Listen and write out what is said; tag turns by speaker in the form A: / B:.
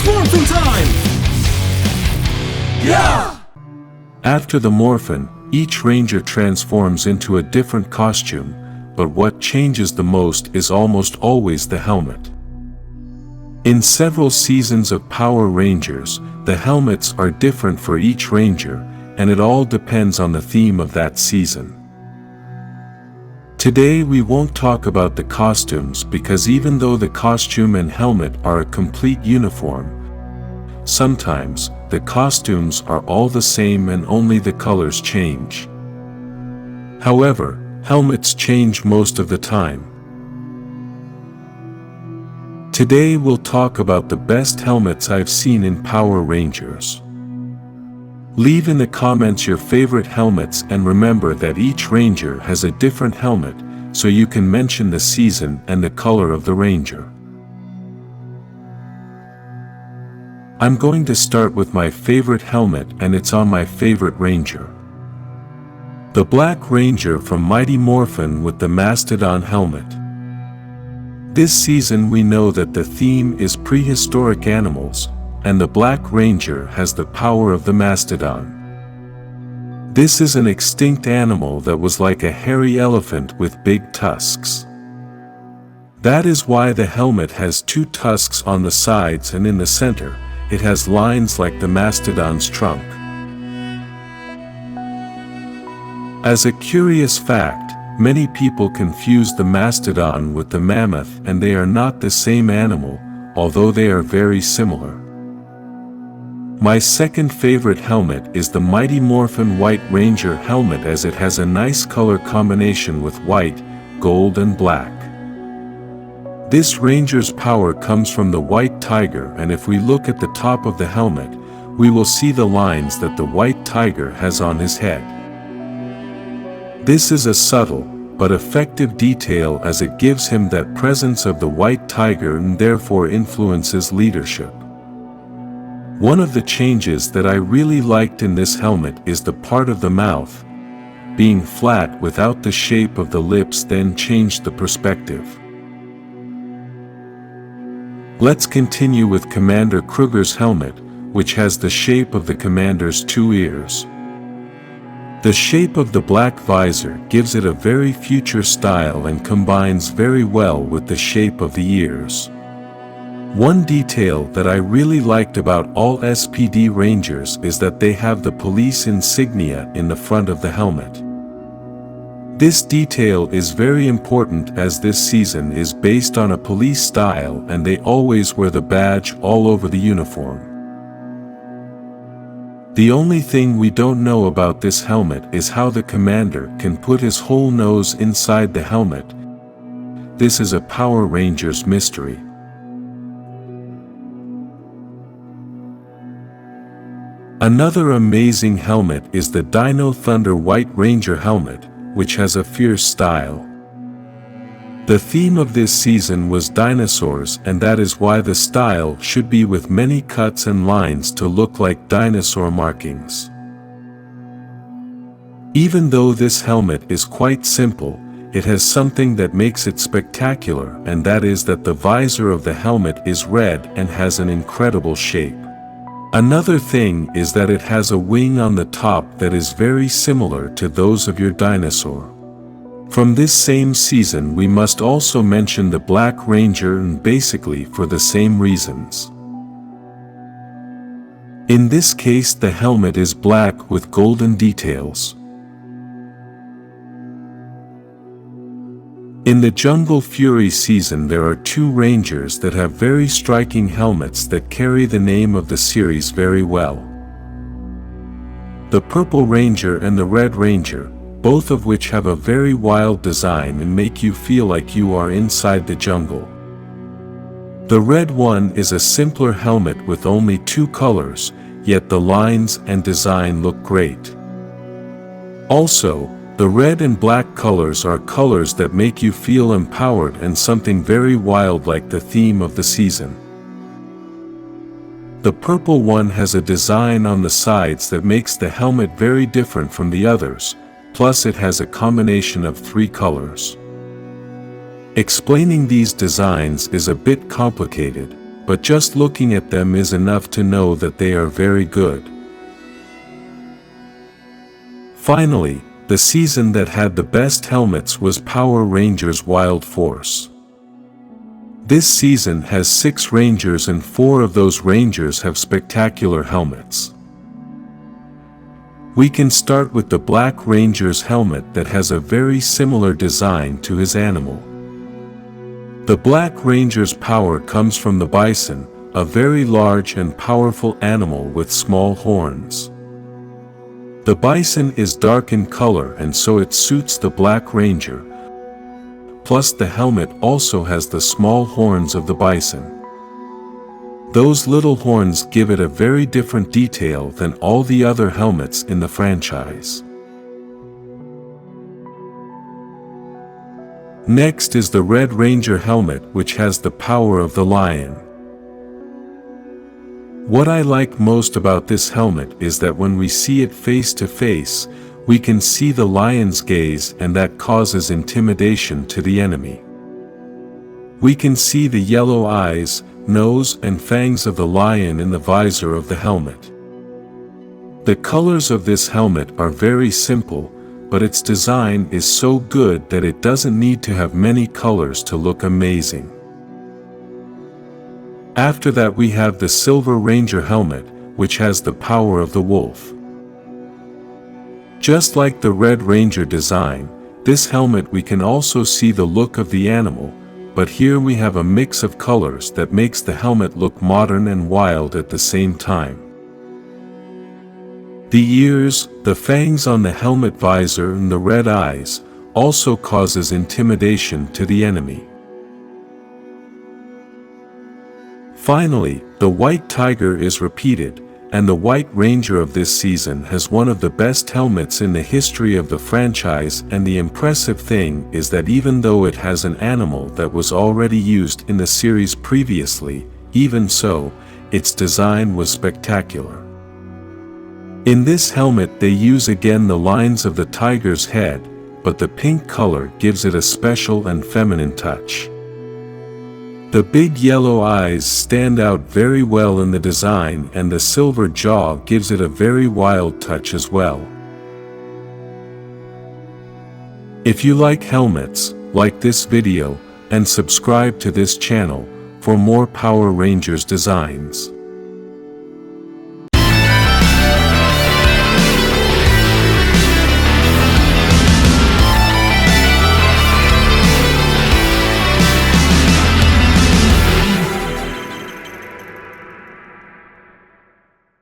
A: Morphin time! Yeah!
B: After the Morphin, each ranger transforms into a different costume, but what changes the most is almost always the helmet. In several seasons of Power Rangers, the helmets are different for each ranger, and it all depends on the theme of that season. Today we won't talk about the costumes because even though the costume and helmet are a complete uniform, sometimes the costumes are all the same and only the colors change. However, helmets change most of the time. Today we'll talk about the best helmets I've seen in Power Rangers. Leave in the comments your favorite helmets and remember that each ranger has a different helmet, so you can mention the season and the color of the ranger. I'm going to start with my favorite helmet and it's on my favorite ranger. The Black Ranger from Mighty Morphin with the Mastodon helmet. This season we know that the theme is prehistoric animals, and the Black Ranger has the power of the mastodon. This is an extinct animal that was like a hairy elephant with big tusks. That is why the helmet has two tusks on the sides and in the center, it has lines like the mastodon's trunk. As a curious fact, many people confuse the mastodon with the mammoth and they are not the same animal, although they are very similar. My second favorite helmet is the Mighty Morphin White Ranger helmet as it has a nice color combination with white, gold and black. This ranger's power comes from the white tiger, and if we look at the top of the helmet, we will see the lines that the white tiger has on his head. This is a subtle, but effective detail as it gives him that presence of the white tiger and therefore influences leadership. One of the changes that I really liked in this helmet is the part of the mouth being flat without the shape of the lips then changed the perspective. Let's continue with Commander Kruger's helmet, which has the shape of the commander's two ears. The shape of the black visor gives it a very future style and combines very well with the shape of the ears. One detail that I really liked about all SPD Rangers is that they have the police insignia in the front of the helmet. This detail is very important as this season is based on a police style and they always wear the badge all over the uniform. The only thing we don't know about this helmet is how the commander can put his whole nose inside the helmet. This is a Power Rangers mystery. Another amazing helmet is the Dino Thunder White Ranger helmet, which has a fierce style. The theme of this season was dinosaurs, and that is why the style should be with many cuts and lines to look like dinosaur markings. Even though this helmet is quite simple, it has something that makes it spectacular, and that is that the visor of the helmet is red and has an incredible shape. Another thing is that it has a wing on the top that is very similar to those of your dinosaur. From this same season we must also mention the Black Ranger, and basically for the same reasons. In this case the helmet is black with golden details. In the Jungle Fury season there are two Rangers that have very striking helmets that carry the name of the series very well. The Purple Ranger and the Red Ranger, both of which have a very wild design and make you feel like you are inside the jungle. The red one is a simpler helmet with only two colors, yet the lines and design look great. Also, the red and black colors are colors that make you feel empowered and something very wild like the theme of the season. The purple one has a design on the sides that makes the helmet very different from the others, plus it has a combination of three colors. Explaining these designs is a bit complicated, but just looking at them is enough to know that they are very good. Finally, the season that had the best helmets was Power Rangers Wild Force. This season has 6 Rangers and 4 of those Rangers have spectacular helmets. We can start with the Black Ranger's helmet that has a very similar design to his animal. The Black Ranger's power comes from the bison, a very large and powerful animal with small horns. The bison is dark in color and so it suits the Black Ranger. Plus the helmet also has the small horns of the bison. Those little horns give it a very different detail than all the other helmets in the franchise. Next is the Red Ranger helmet, which has the power of the lion. What I like most about this helmet is that when we see it face to face, we can see the lion's gaze, and that causes intimidation to the enemy. We can see the yellow eyes, nose, and fangs of the lion in the visor of the helmet. The colors of this helmet are very simple, but its design is so good that it doesn't need to have many colors to look amazing. After that we have the Silver Ranger helmet, which has the power of the wolf. Just like the Red Ranger design, this helmet we can also see the look of the animal, but here we have a mix of colors that makes the helmet look modern and wild at the same time. The ears, the fangs on the helmet visor, and the red eyes also causes intimidation to the enemy. Finally, the White Tiger is repeated, and the White Ranger of this season has one of the best helmets in the history of the franchise, and the impressive thing is that even though it has an animal that was already used in the series previously, even so, its design was spectacular. In this helmet they use again the lines of the tiger's head, but the pink color gives it a special and feminine touch. The big yellow eyes stand out very well in the design, and the silver jaw gives it a very wild touch as well. If you like helmets, like this video, and subscribe to this channel for more Power Rangers designs.